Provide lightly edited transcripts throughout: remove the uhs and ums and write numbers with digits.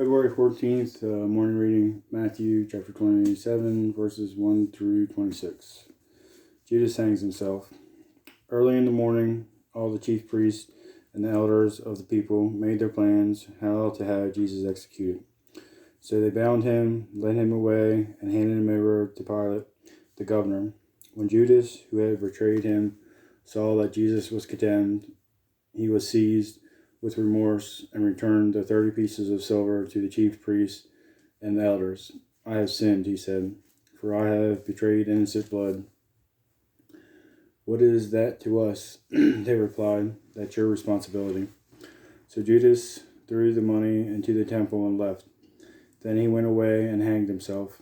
February 14th, morning reading, Matthew chapter 27, verses 1 through 26. Judas hangs himself. Early in the morning, all the chief priests and the elders of the people made their plans how to have Jesus executed. So they bound him, led him away, and handed him over to Pilate, the governor. When Judas, who had betrayed him, saw that Jesus was condemned, he was seized with remorse and returned the 30 pieces of silver to the chief priests and the elders. I have sinned, he said, for I have betrayed innocent blood. What is that to us? They replied, that's your responsibility. So Judas threw the money into the temple and left. Then he went away and hanged himself.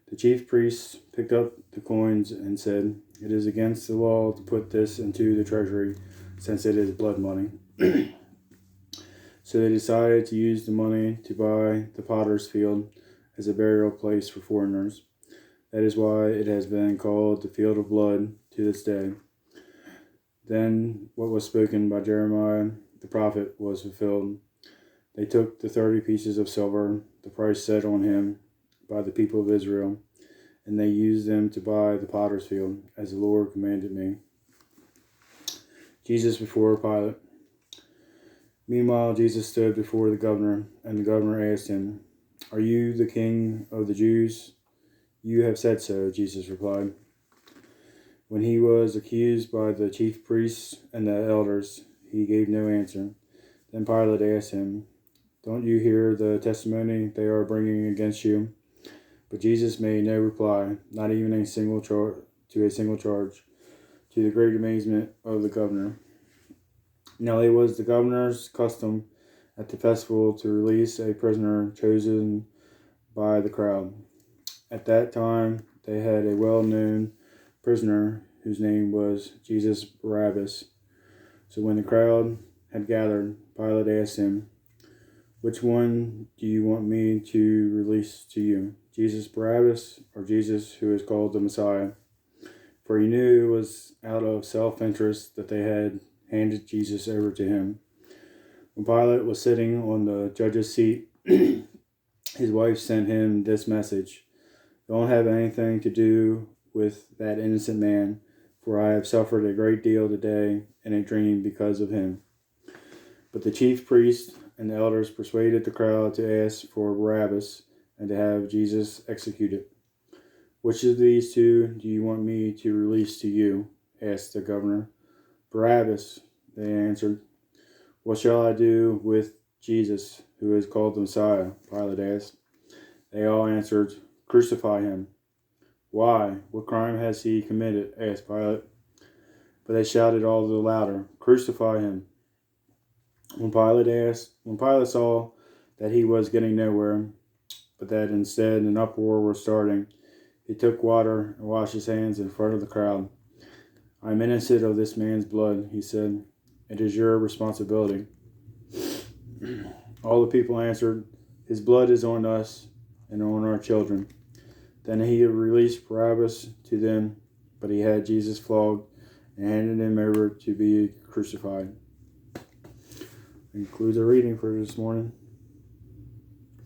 The chief priests picked up the coins and said, it is against the law to put this into the treasury, since it is blood money. So they decided to use the money to buy the potter's field as a burial place for foreigners. That is why it has been called the field of blood to this day. Then what was spoken by Jeremiah the prophet was fulfilled. They took the 30 pieces of silver, the price set on him by the people of Israel, and they used them to buy the potter's field, as the Lord commanded me. Jesus before Pilate. Meanwhile, Jesus stood before the governor, and the governor asked him, are you the king of the Jews? You have said so, Jesus replied. When he was accused by the chief priests and the elders, he gave no answer. Then Pilate asked him, don't you hear the testimony they are bringing against you? But Jesus made no reply, not even a single charge, to the great amazement of the governor. Now it was the governor's custom at the festival to release a prisoner chosen by the crowd. At that time, they had a well-known prisoner whose name was Jesus Barabbas. So when the crowd had gathered, Pilate asked him, which one do you want me to release to you, Jesus Barabbas or Jesus who is called the Messiah? For he knew it was out of self-interest that they had handed Jesus over to him. When Pilate was sitting on the judge's seat, his wife sent him this message, don't have anything to do with that innocent man, for I have suffered a great deal today in a dream because of him. But the chief priests and the elders persuaded the crowd to ask for Barabbas and to have Jesus executed. Which of these two do you want me to release to you? Asked the governor. Barabbas, they answered. What shall I do with Jesus, who is called the Messiah? Pilate asked. They all answered, crucify him. Why? What crime has he committed? Asked Pilate. But they shouted all the louder, crucify him. When Pilate saw that he was getting nowhere, but that instead an uproar was starting, he took water and washed his hands in front of the crowd. I am innocent of this man's blood, he said. It is your responsibility. All the people answered, his blood is on us and on our children. Then he released Barabbas to them, but he had Jesus flogged and handed him over to be crucified. That concludes our reading for this morning.